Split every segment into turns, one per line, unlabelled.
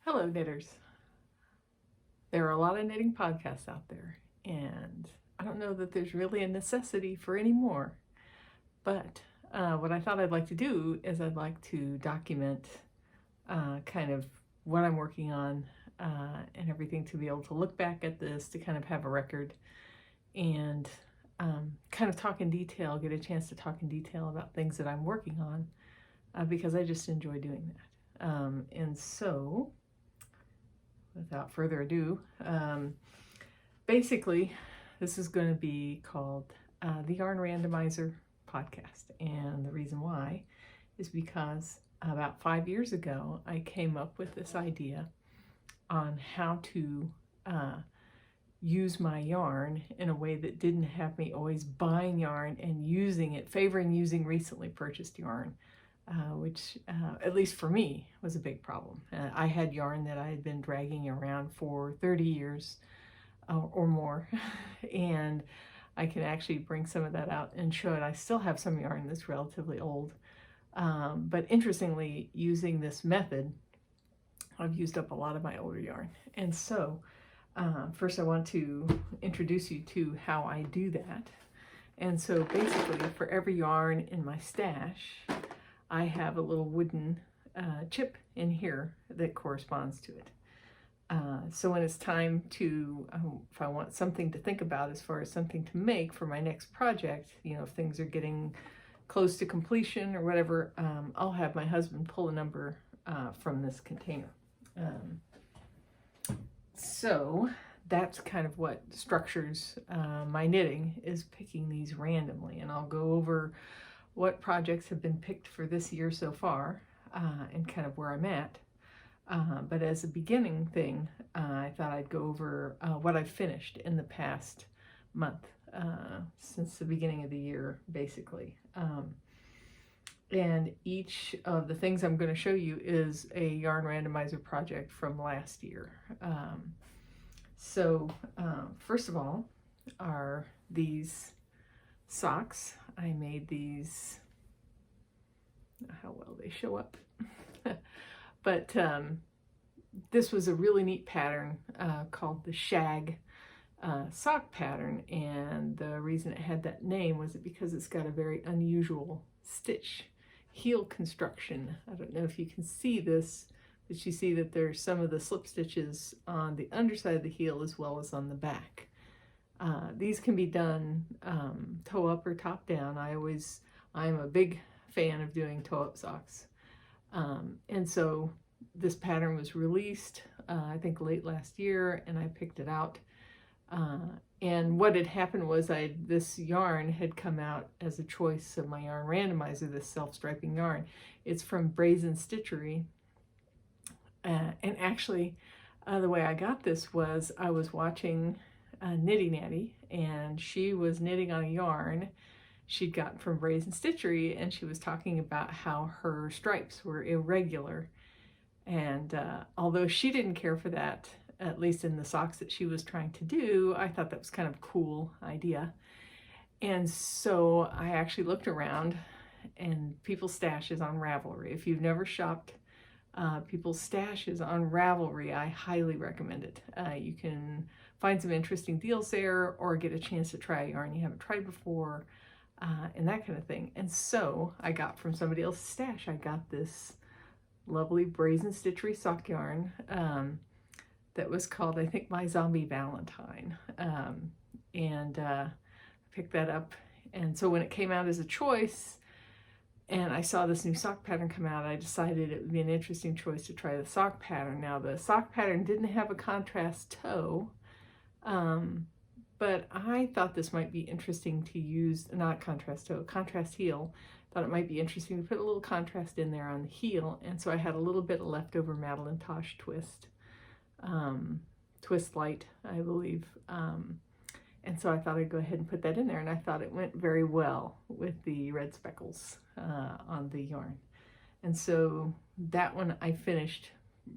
Hello, knitters. There are a lot of knitting podcasts out there, and I don't know that there's really a necessity for any more. But what I thought I'd like to do is I'd like to document kind of what I'm working on and everything, to be able to look back at this, to kind of have a record and kind of talk in detail, get a chance to talk in detail about things that I'm working on because I just enjoy doing that. And so, without further ado, basically, this is going to be called the Yarn Randomizer podcast. And the reason why is because about 5 years ago, I came up with this idea on how to use my yarn in a way that didn't have me always buying yarn and using it, favoring using recently purchased yarn. Which, at least for me, was a big problem. I had yarn that I had been dragging around for 30 years or more, and I can actually bring some of that out and show it. I still have some yarn that's relatively old, but interestingly, using this method, I've used up a lot of my older yarn. And so, first I want to introduce you to how I do that. And so basically, for every yarn in my stash, I have a little wooden chip in here that corresponds to it. So when it's time to, if I want something to think about as far as something to make for my next project, you know, if things are getting close to completion or whatever, I'll have my husband pull a number from this container. So that's kind of what structures my knitting, is picking these randomly. And I'll go over what projects have been picked for this year so far and kind of where I'm at. But as a beginning thing, I thought I'd go over what I've finished in the past month, since the beginning of the year, basically. And each of the things I'm going to show you is a Yarn Randomizer project from last year. So first of all are these socks. I made these, how well they show up, but this was a really neat pattern called the shag sock pattern, and the reason it had that name was because it's got a very unusual stitch heel construction. I don't know if you can see this, but you see that there's some of the slip stitches on the underside of the heel as well as on the back. These can be done toe up or top down. I'm a big fan of doing toe up socks. And so this pattern was released, I think late last year, and I picked it out. And what had happened was this yarn had come out as a choice of my Yarn Randomizer, this self-striping yarn. It's from Brazen Stitchery. And actually, the way I got this was I was watching Knitty Natty, and she was knitting on a yarn she'd gotten from Brazen Stitchery, and she was talking about how her stripes were irregular. And although she didn't care for that, at least in the socks that she was trying to do, I thought that was kind of a cool idea. And so I actually looked around and people's stashes on Ravelry. If you've never shopped people's stashes on Ravelry, I highly recommend it. You can find some interesting deals there, or get a chance to try a yarn you haven't tried before, and that kind of thing. And so I got from somebody else's stash, I got this lovely Brazen Stitchery sock yarn that was called, I think, My Zombie Valentine. And picked that up. And so when it came out as a choice, and I saw this new sock pattern come out, I decided it would be an interesting choice to try the sock pattern. Now, the sock pattern didn't have a contrast toe, but I thought this might be interesting to use, not contrast toe, contrast heel. Thought it might be interesting to put a little contrast in there on the heel, and so I had a little bit of leftover Madeline Tosh twist, twist light, I believe. And so I thought I'd go ahead and put that in there, and I thought it went very well with the red speckles on the yarn. And so that one I finished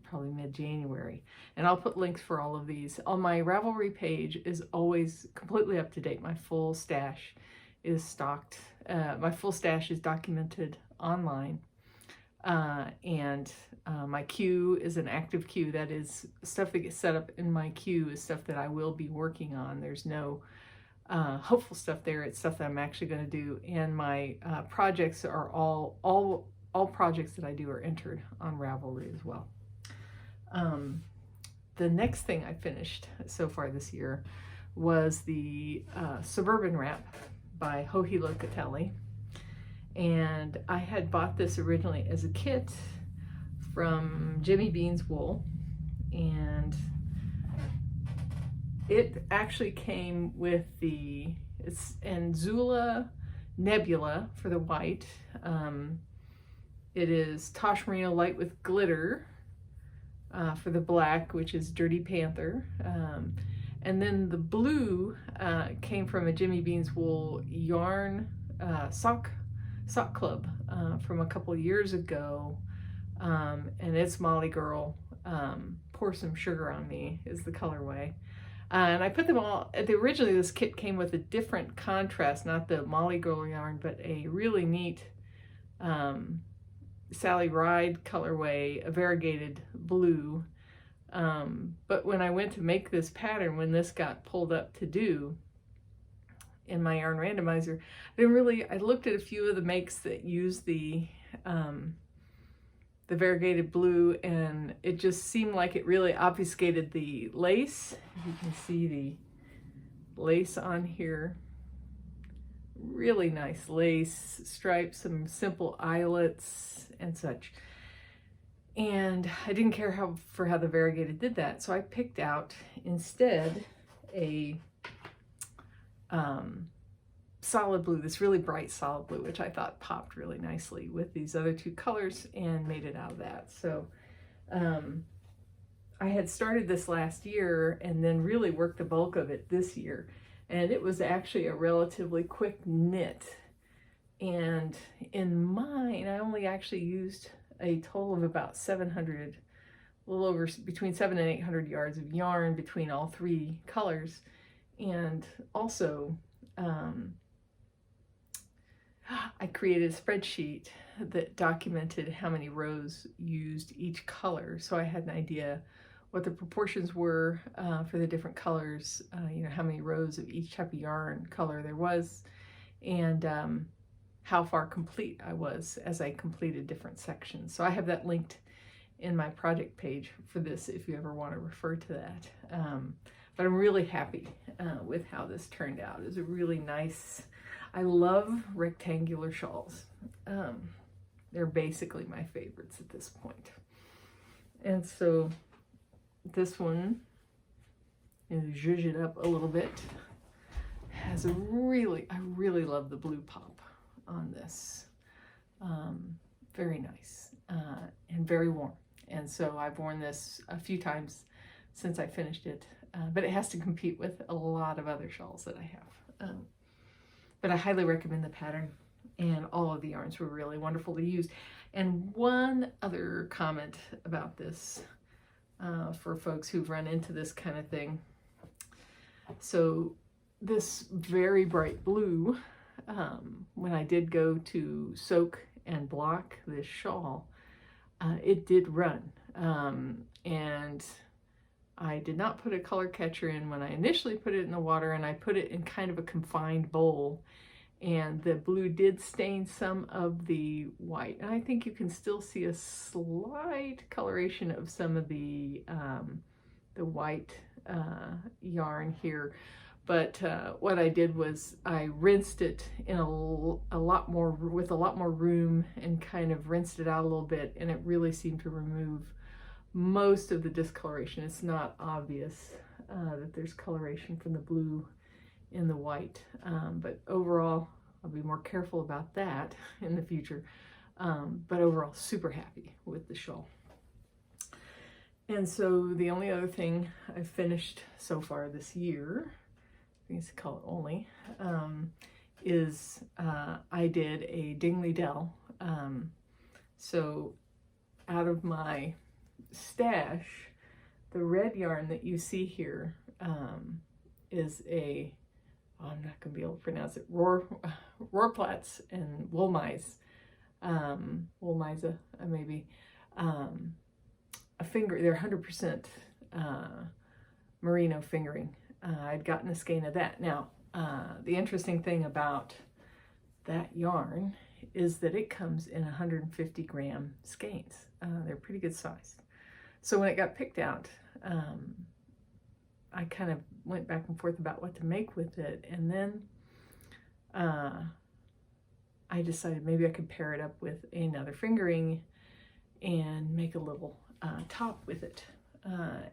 probably mid-January, and I'll put links for all of these. On my Ravelry page is always completely up to date. My full stash is stocked. My full stash is documented online. And my queue is an active queue. That is stuff that gets set up in my queue is stuff that I will be working on. There's no hopeful stuff there. It's stuff that I'm actually going to do. And my projects are all projects that I do are entered on Ravelry as well. The next thing I finished so far this year was the Suburban Ramp by Joji Locatelli. And I had bought this originally as a kit from Jimmy Bean's Wool, and it actually came with it's Anzula Nebula for the white. It is Tosh Merino Light with Glitter for the black, which is Dirty Panther. And then the blue came from a Jimmy Bean's Wool yarn sock club from a couple years ago, and it's Molly Girl. Pour Some Sugar on Me is the colorway. And I put them all, originally this kit came with a different contrast, not the Molly Girl yarn, but a really neat Sally Ride colorway, a variegated blue. But when I went to make this pattern, when this got pulled up to do in my Yarn Randomizer, I looked at a few of the makes that use the variegated blue, and it just seemed like it really obfuscated the lace. You can see the lace on here. Really nice lace stripes, some simple eyelets and such. And I didn't care for how the variegated did that, so I picked out instead a solid blue, this really bright solid blue, which I thought popped really nicely with these other two colors, and made it out of that. So I had started this last year and then really worked the bulk of it this year, and it was actually a relatively quick knit. And in mine, I only actually used a total of about 700, a little over between 700 and 800 yards of yarn between all three colors. And also I created a spreadsheet that documented how many rows used each color, so I had an idea what the proportions were for the different colors, you know, how many rows of each type of yarn color there was, and how far complete I was as I completed different sections. So I have that linked in my project page for this if you ever want to refer to that. But I'm really happy with how this turned out. It's a really nice, I love rectangular shawls. They're basically my favorites at this point. And so this one is zhuzh it up a little bit. Has a really, I really love the blue pop on this. Very nice and very warm. And so I've worn this a few times since I finished it, but it has to compete with a lot of other shawls that I have. But I highly recommend the pattern, and all of the yarns were really wonderful to use. And one other comment about this for folks who've run into this kind of thing. So this very bright blue, when I did go to soak and block this shawl, it did run. And I did not put a color catcher in when I initially put it in the water, and I put it in kind of a confined bowl, and the blue did stain some of the white. And I think you can still see a slight coloration of some of the white yarn here. But what I did was I rinsed it in a lot more, with a lot more room, and kind of rinsed it out a little bit, and it really seemed to remove most of the discoloration. It's not obvious that there's coloration from the blue in the white, but overall I'll be more careful about that in the future. But overall, super happy with the shawl. And so the only other thing I've finished so far this year, I think it's called only, is I did a Dingley Dell. So out of my stash, the red yarn that you see here is a, I'm not going to be able to pronounce it, Rohrplatz and Wollmeise Wool-Miza, maybe, a finger, they're 100% merino fingering. I'd gotten a skein of that. Now, the interesting thing about that yarn is that it comes in 150 gram skeins. They're pretty good size. So when it got picked out, I kind of went back and forth about what to make with it, and then I decided maybe I could pair it up with another fingering and make a little top with it.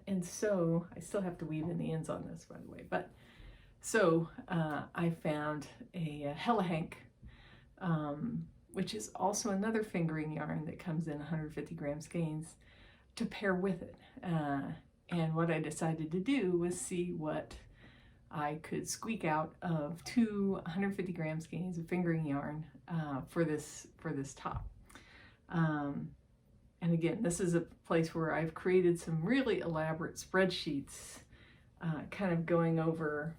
And so I still have to weave in the ends on this, by the way. But so I found a Hella Hank, which is also another fingering yarn that comes in 150 gram skeins, to pair with it. And what I decided to do was see what I could squeak out of 2 150 gram skeins of fingering yarn for this top. And again, this is a place where I've created some really elaborate spreadsheets, kind of going over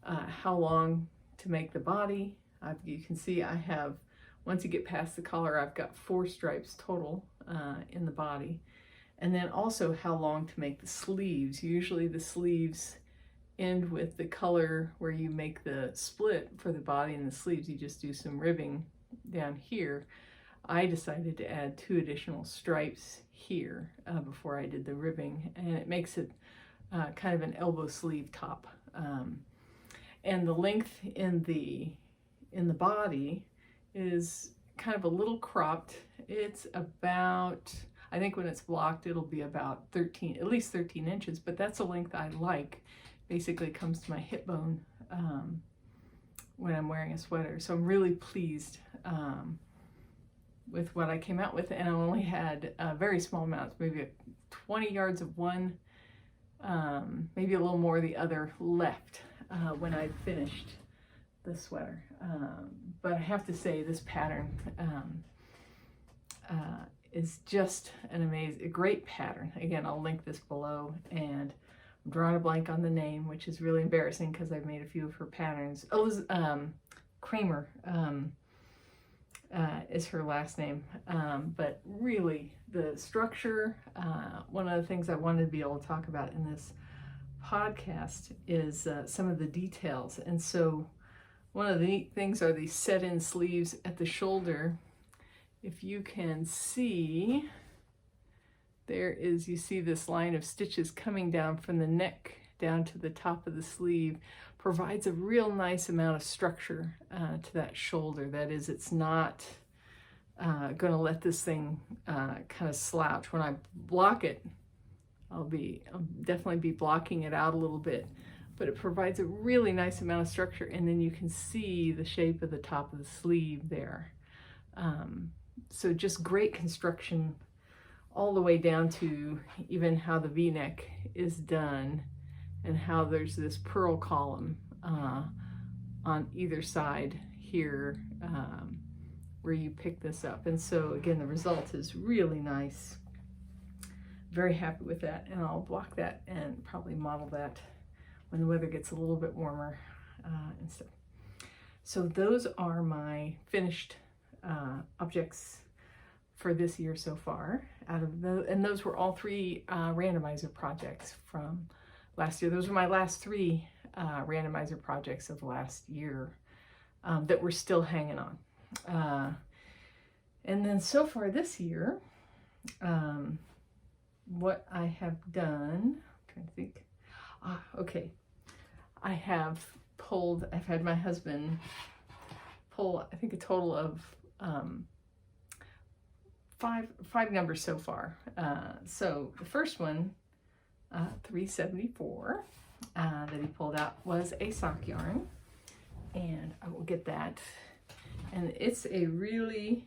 how long to make the body. You can see I have, once you get past the collar, I've got 4 stripes total in the body. And then also how long to make the sleeves. Usually the sleeves end with the color where you make the split for the body, and the sleeves you just do some ribbing down here. I decided to add 2 additional stripes here before I did the ribbing, and it makes it kind of an elbow sleeve top. And the length in the body is kind of a little cropped. It's about, I think when it's blocked, it'll be about at least 13 inches, but that's a length I like. Basically, it comes to my hip bone when I'm wearing a sweater. So I'm really pleased with what I came out with, and I only had very small amounts, maybe 20 yards of one, maybe a little more of the other left when I finished the sweater. But I have to say, this pattern is just a great pattern. Again, I'll link this below, and I'm drawing a blank on the name, which is really embarrassing because I've made a few of her patterns. Kramer is her last name, but really the structure, one of the things I wanted to be able to talk about in this podcast is some of the details. And so one of the neat things are these set-in sleeves at the shoulder. If you can see, you see this line of stitches coming down from the neck down to the top of the sleeve, provides a real nice amount of structure to that shoulder. That is, it's not going to let this thing kind of slouch. When I block it, I'll definitely be blocking it out a little bit, but it provides a really nice amount of structure, and then you can see the shape of the top of the sleeve there. So just great construction all the way down to even how the V-neck is done, and how there's this purl column on either side here where you pick this up. And so again, the result is really nice. Very happy with that, and I'll block that and probably model that when the weather gets a little bit warmer and stuff. So those are my finished objects for this year so far. And those were all 3 randomizer projects from last year. Those were my last 3 randomizer projects of last year that we're still hanging on. And then so far this year, what I have done, I'm trying to think. Okay, I've had my husband pull, I think, a total of 5 numbers so far. So the first one, 374, that he pulled out was a sock yarn, and I will get that. And it's a really,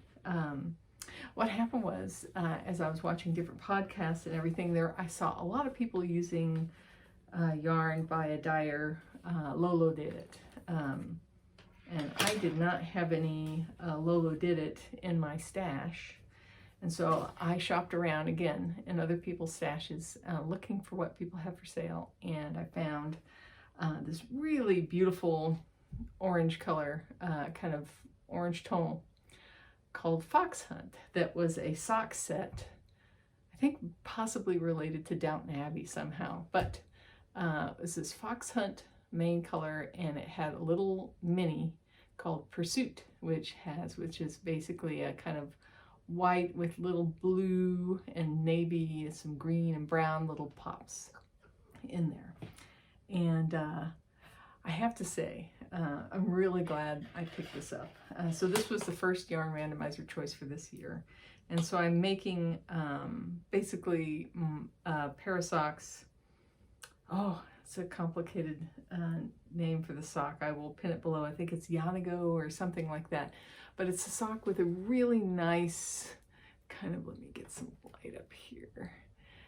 what happened was, as I was watching different podcasts and everything there, I saw a lot of people using yarn by a dyer. Lolo did it. And I did not have any Lolo did it in my stash. And so I shopped around again in other people's stashes looking for what people have for sale. And I found this really beautiful orange color, kind of orange tonal called Fox Hunt that was a sock set, I think possibly related to Downton Abbey somehow, but it was this Fox Hunt main color, and it had a little mini called Pursuit, which is basically a kind of white with little blue and navy and some green and brown little pops in there. And I have to say, I'm really glad I picked this up. So this was the first Yarn Randomizer choice for this year. And so I'm making basically a pair of socks. Oh, it's a complicated name for the sock. I will pin it below. I think it's Yanago or something like that. But it's a sock with a really nice kind of, let me get some light up here.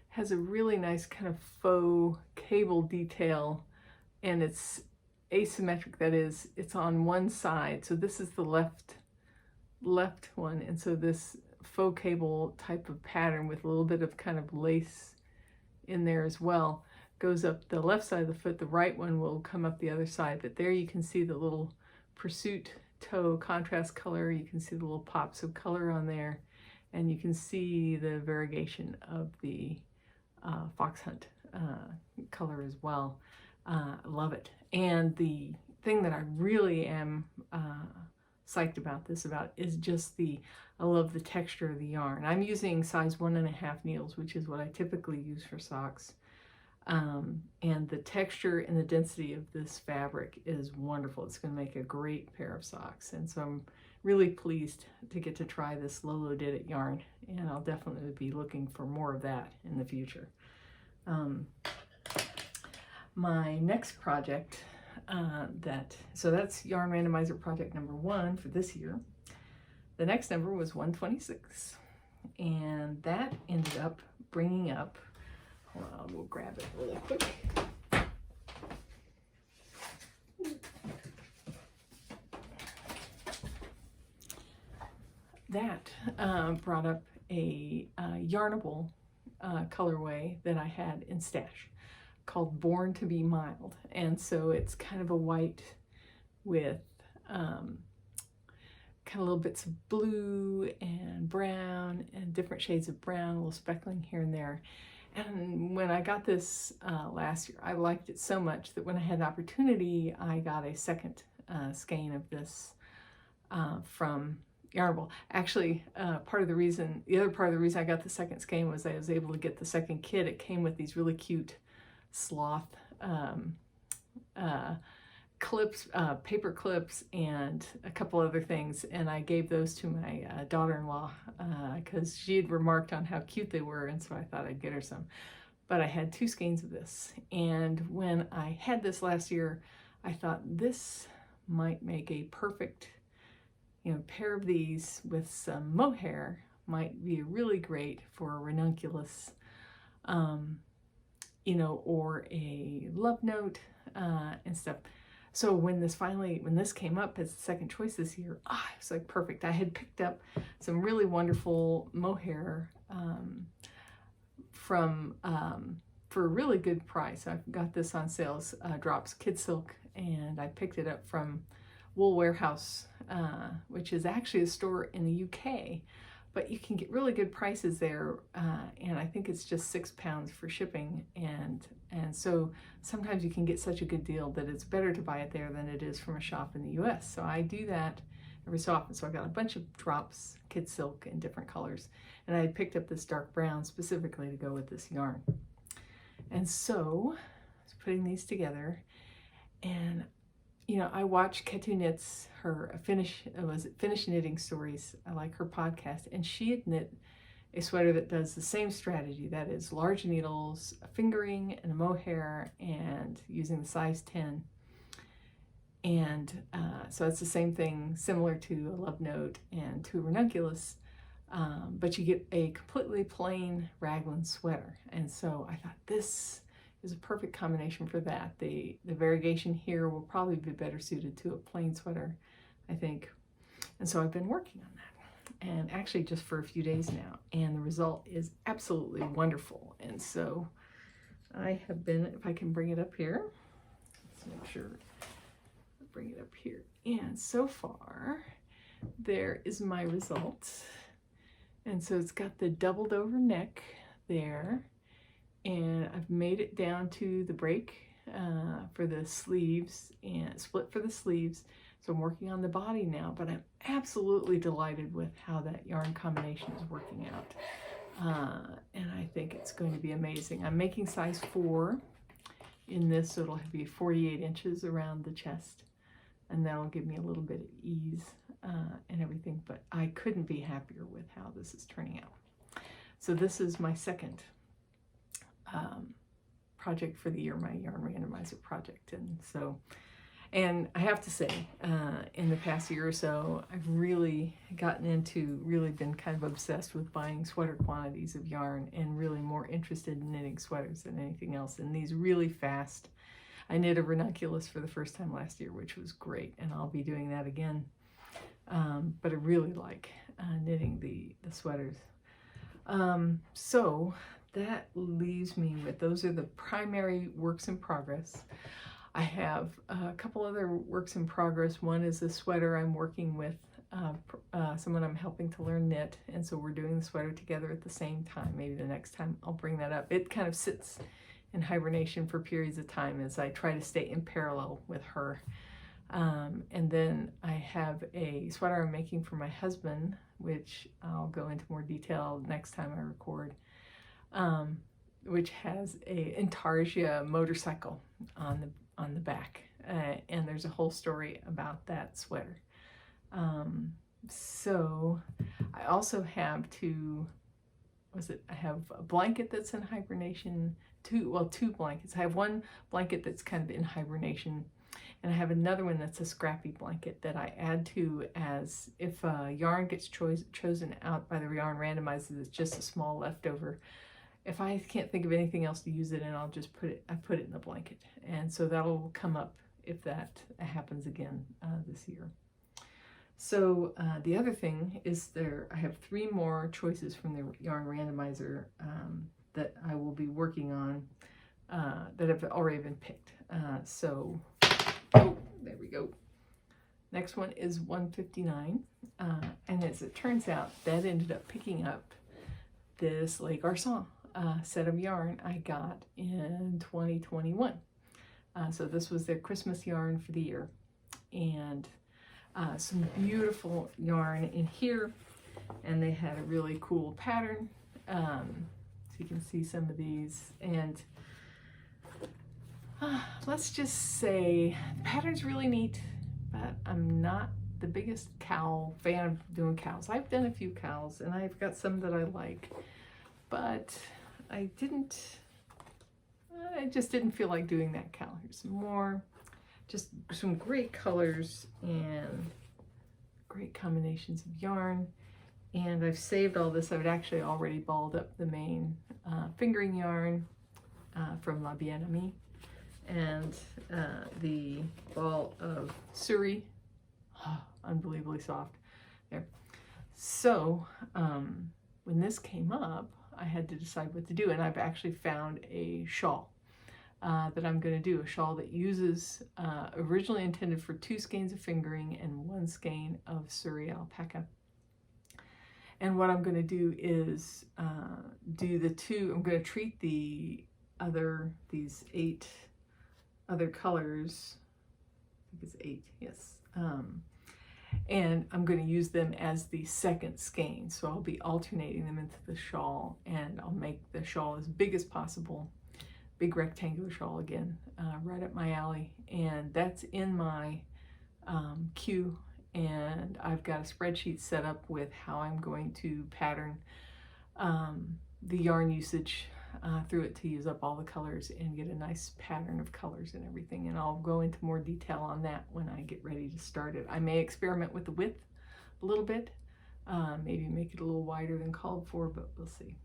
Has a really nice kind of faux cable detail, and it's asymmetric. That is, it's on one side. So this is the left one. And so this faux cable type of pattern with a little bit of kind of lace in there as well goes up the left side of the foot. The right one will come up the other side. But there you can see the little Pursuit toe contrast color. You can see the little pops of color on there, and you can see the variegation of the Fox Hunt color as well. I love it. And the thing that I really am psyched about this is just I love the texture of the yarn. I'm using size 1.5 needles, which is what I typically use for socks. And the texture and the density of this fabric is wonderful. It's going to make a great pair of socks. And so I'm really pleased to get to try this Lolo Did It yarn, and I'll definitely be looking for more of that in the future. My next project, so that's Yarn Randomizer project number 1 for this year. The next number was 126, and that ended up bringing up, hold on, we'll grab it really quick. That brought up a yarnable colorway that I had in stash called Born to Be Mild. And so it's kind of a white with kind of little bits of blue and brown and different shades of brown, a little speckling here and there. And when I got this last year, I liked it so much that when I had the opportunity, I got a second skein of this from Yarnable. Actually, the other part of the reason I got the second skein was I was able to get the second kit. It came with these really cute sloth clips, paper clips, and a couple other things, and I gave those to my daughter-in-law because she had remarked on how cute they were, and so I thought I'd get her some. But I had 2 skeins of this, and when I had this last year, I thought this might make a perfect, pair of these with some mohair might be really great for a ranunculus, or a love note and stuff. So when this came up as the second choice this year, it was like perfect. I had picked up some really wonderful mohair for a really good price. I've got this on sales, Drops Kid Silk, and I picked it up from Wool Warehouse, which is actually a store in the UK, but you can get really good prices there, and I think it's just £6 for shipping, and so sometimes you can get such a good deal that it's better to buy it there than it is from a shop in the US. So I do that every so often. So I got a bunch of Drops Kid Silk in different colors, and I had picked up this dark brown specifically to go with this yarn. And so I was putting these together, and I watch Ketu Knits, her Finish Knitting Stories. I like her podcast, and she had knit a sweater that does the same strategy. That is large needles, a fingering, and a mohair, and using the size 10. And so it's the same thing, similar to a love note and to a ranunculus, but you get a completely plain raglan sweater. And so I thought this is a perfect combination for that. The variegation here will probably be better suited to a plain sweater, I think. And so I've been working on that, and actually just for a few days now, and the result is absolutely wonderful. And so I have been, if I can bring it up here, let's make sure, bring it up here. And so far, there is my result. And so it's got the doubled over neck there, and I've made it down to the break for the sleeves and split for the sleeves. So I'm working on the body now, but I'm absolutely delighted with how that yarn combination is working out. And I think it's going to be amazing. I'm making size 4 in this, so it'll be 48 inches around the chest, and that'll give me a little bit of ease and everything, but I couldn't be happier with how this is turning out. So this is my second project for the year, my Yarn Randomizer project. And I have to say, in the past year or so, I've really been kind of obsessed with buying sweater quantities of yarn, and really more interested in knitting sweaters than anything else. And these really fast, I knit a ranunculus for the first time last year, which was great, and I'll be doing that again. But I really like knitting the sweaters. So that leaves me with, those are the primary works in progress. I have a couple other works in progress. One is a sweater I'm working with someone I'm helping to learn knit, and so we're doing the sweater together at the same time. Maybe the next time I'll bring that up. It kind of sits in hibernation for periods of time as I try to stay in parallel with her. And then I have a sweater I'm making for my husband, which I'll go into more detail next time I record, which has a Intarsia motorcycle on the back, and there's a whole story about that sweater. So I also have I have a blanket that's in hibernation, two blankets. I have one blanket that's kind of in hibernation, and I have another one that's a scrappy blanket that I add to as if yarn gets chosen out by the Yarn Randomizer that's just a small leftover. If I can't think of anything else to use it in, I'll just put it in the blanket. And so that'll come up if that happens again this year. So the other thing is I have 3 more choices from the Yarn Randomizer that I will be working on that have already been picked. There we go. Next one is 159. And as it turns out, that ended up picking up this Les Garçons set of yarn I got in 2021. So this was their Christmas yarn for the year, and some beautiful yarn in here, and they had a really cool pattern. So you can see some of these, and let's just say the pattern's really neat, but I'm not the biggest cowl fan of doing cowls. I've done a few cowls, and I've got some that I like, but I just didn't feel like doing that cowl. Here's some more, just some great colors and great combinations of yarn. And I've saved all this. I've actually already balled up the main fingering yarn from La Bien-Aimée, and the ball of Suri, unbelievably soft there. So when this came up, I had to decide what to do, and I've actually found a shawl that I'm going to do, a shawl that uses originally intended for 2 skeins of fingering and 1 skein of Suri alpaca. And what I'm going to do is do the 2. I'm going to treat these 8 other colors. I think it's 8, yes. And I'm going to use them as the second skein. So I'll be alternating them into the shawl, and I'll make the shawl as big as possible. Big rectangular shawl again, right up my alley. And that's in my queue. And I've got a spreadsheet set up with how I'm going to pattern the yarn usage through it to use up all the colors and get a nice pattern of colors and everything. And I'll go into more detail on that when I get ready to start it. I may experiment with the width a little bit, maybe make it a little wider than called for, but we'll see.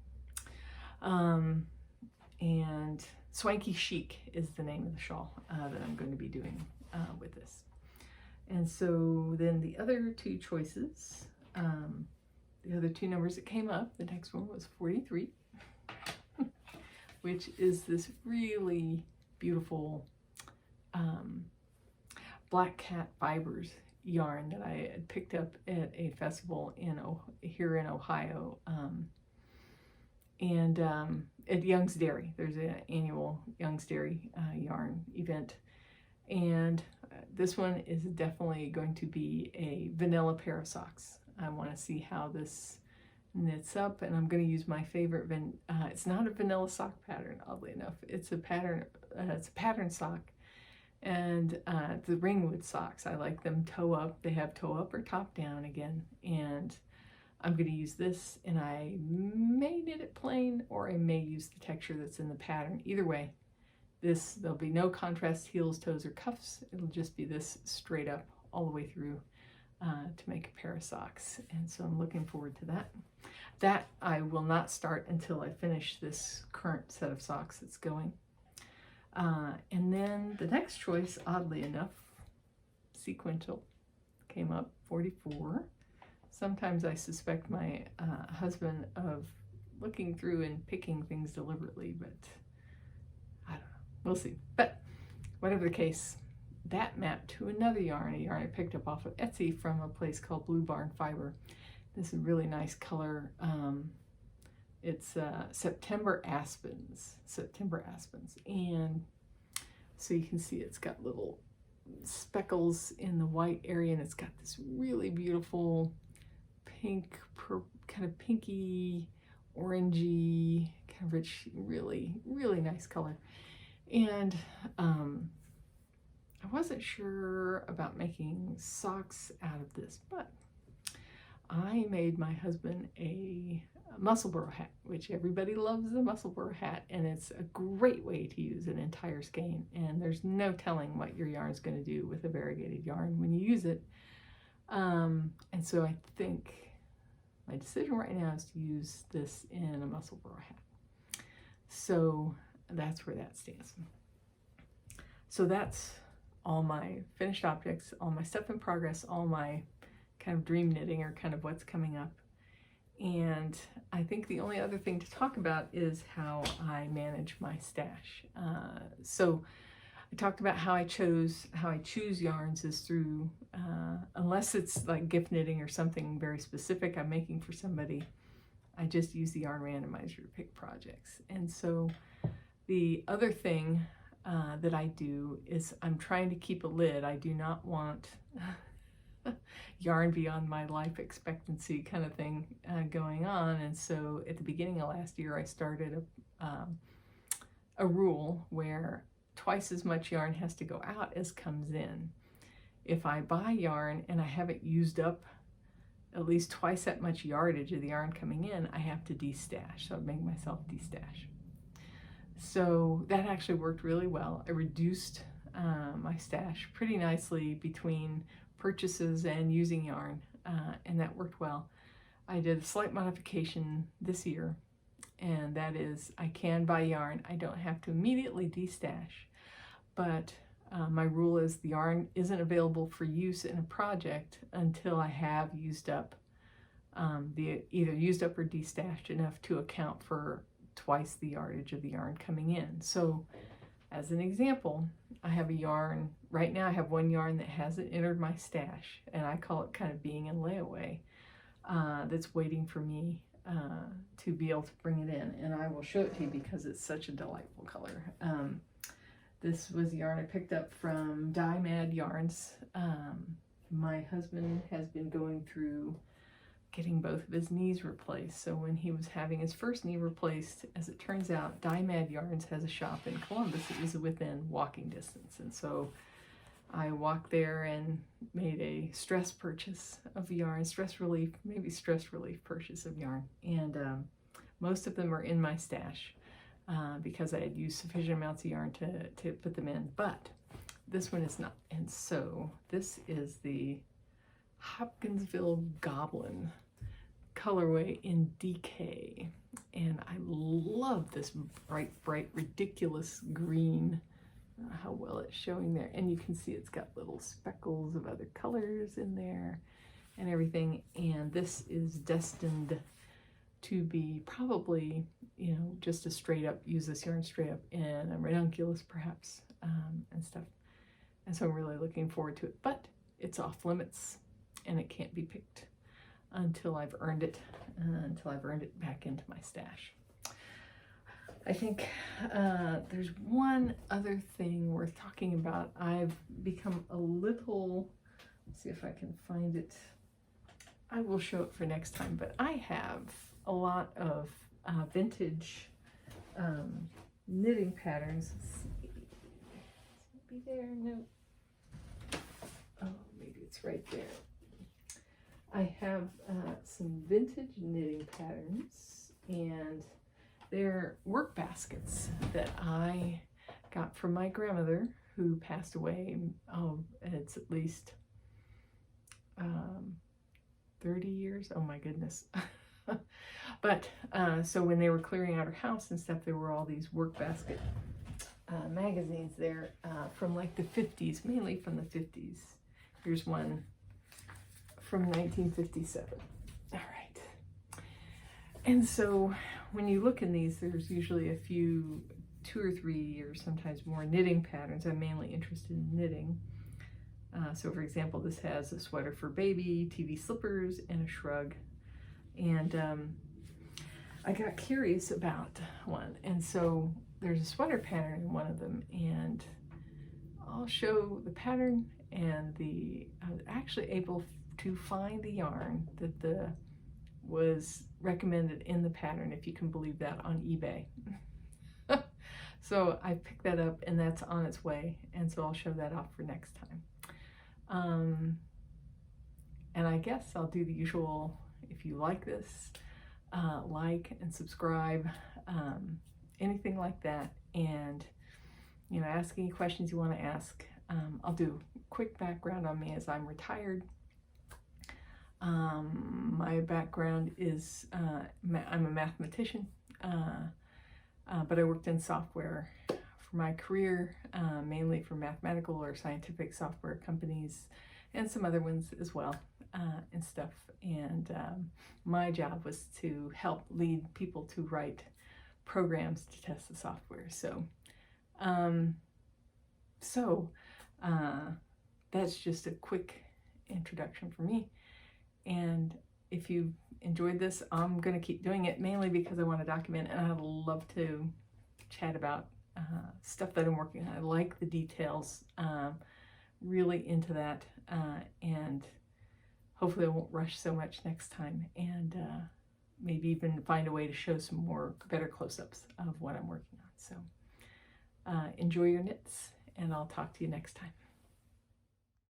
And Swanky Chic is the name of the shawl that I'm going to be doing with this. And so then the other 2 choices, the other 2 numbers that came up, the next one was 43, which is this really beautiful Black Cat Fibers yarn that I had picked up at a festival here in Ohio, and at Young's Dairy. There's an annual Young's Dairy yarn event, and this one is definitely going to be a vanilla pair of socks. I want to see how this knits up, and I'm going to use my favorite it's not a vanilla sock pattern, oddly enough. It's a pattern sock, and the ringwood socks, I like them toe up. They have toe up or top down again, and I'm going to use this, and I may knit it plain, or I may use the texture that's in the pattern. Either way, there'll be no contrast heels, toes, or cuffs. It'll just be this straight up all the way through to make a pair of socks, and so I'm looking forward to that. That I will not start until I finish this current set of socks that's going. And then the next choice, oddly enough, sequential, came up, 44. Sometimes I suspect my husband of looking through and picking things deliberately, but I don't know. We'll see. But whatever the case, that mapped to another yarn, a yarn I picked up off of Etsy from a place called Blue Barn Fiber. This is a really nice color. It's September Aspens, and so you can see it's got little speckles in the white area, and it's got this really beautiful pink, kind of pinky, orangey, kind of rich, really, really nice color. And I wasn't sure about making socks out of this, but I made my husband a Musselburgh hat, which everybody loves the Musselburgh hat, and it's a great way to use an entire skein, and there's no telling what your yarn is going to do with a variegated yarn when you use it. And so I think my decision right now is to use this in a Musselburgh hat. So that's where that stands. So that's all my finished objects, all my stuff in progress, all my kind of dream knitting, or kind of what's coming up. And I think the only other thing to talk about is how I manage my stash. So I talked about how I choose yarns is through, unless it's like gift knitting or something very specific I'm making for somebody, I just use the Yarn Randomizer to pick projects. And so the other thing that I do is I'm trying to keep a lid. I do not want yarn beyond my life expectancy kind of thing going on. And so at the beginning of last year, I started a rule where twice as much yarn has to go out as comes in. If I buy yarn and I haven't used up at least twice that much yardage of the yarn coming in, I have to destash. So I make myself destash. So that actually worked really well. I reduced my stash pretty nicely between purchases and using yarn, and that worked well. I did a slight modification this year, and that is I can buy yarn. I don't have to immediately destash, but my rule is the yarn isn't available for use in a project until I have used up either used up or destashed enough to account for twice the yardage of the yarn coming in. So as an example, I have a yarn, right now I have one yarn that hasn't entered my stash, and I call it kind of being in layaway, that's waiting for me to be able to bring it in, and I will show it to you because it's such a delightful color. This was a yarn I picked up from Dye Mad Yarns. My husband has been going through getting both of his knees replaced. So when he was having his first knee replaced, as it turns out, Dye Mad Yarns has a shop in Columbus. It was within walking distance. And so I walked there and made a stress purchase of yarn, stress relief purchase of yarn. And most of them are in my stash because I had used sufficient amounts of yarn to put them in. But this one is not. And so this is the Hopkinsville Goblin colorway in DK, and I love this bright, ridiculous green. How well it's showing there, and you can see it's got little speckles of other colors in there and everything, and this is destined to be probably, you know, just a straight up, use this yarn straight up in a ranunculus perhaps, and stuff. And so I'm really looking forward to it. But it's off limits and it can't be picked until I've earned it back into my stash. I think there's one other thing worth talking about. I've become a little, let's see if I can find it. I will show it for next time, but I have a lot of vintage knitting patterns. Let's see. Is it be there? No. Oh, maybe it's right there. I have some vintage knitting patterns, and they're work baskets that I got from my grandmother, who passed away. Oh, it's at least 30 years. Oh my goodness. But so when they were clearing out her house and stuff, there were all these work basket magazines there from like the 50s, mainly from the 50s. Here's one from 1957. All right. And so when you look in these, there's usually a few, 2 or 3 or sometimes more knitting patterns. I'm mainly interested in knitting. So for example, this has a sweater for baby, TV slippers, and a shrug. And I got curious about one. And so there's a sweater pattern in one of them, and I'll show the pattern and I was actually able to find the yarn that was recommended in the pattern, if you can believe that, on eBay. So I picked that up, and that's on its way, and so I'll show that off for next time. And I guess I'll do the usual, if you like this, like and subscribe, anything like that, and ask any questions you want to ask. I'll do a quick background on me, as I'm retired. My background is I'm a mathematician, but I worked in software for my career, mainly for mathematical or scientific software companies, and some other ones as well, and stuff. And my job was to help lead people to write programs to test the software. So that's just a quick introduction for me. And if you enjoyed this, I'm going to keep doing it, mainly because I want to document, and I'd love to chat about stuff that I'm working on. I like the details, really into that, and hopefully I won't rush so much next time, and maybe even find a way to show some better close-ups of what I'm working on. So enjoy your knits, and I'll talk to you next time.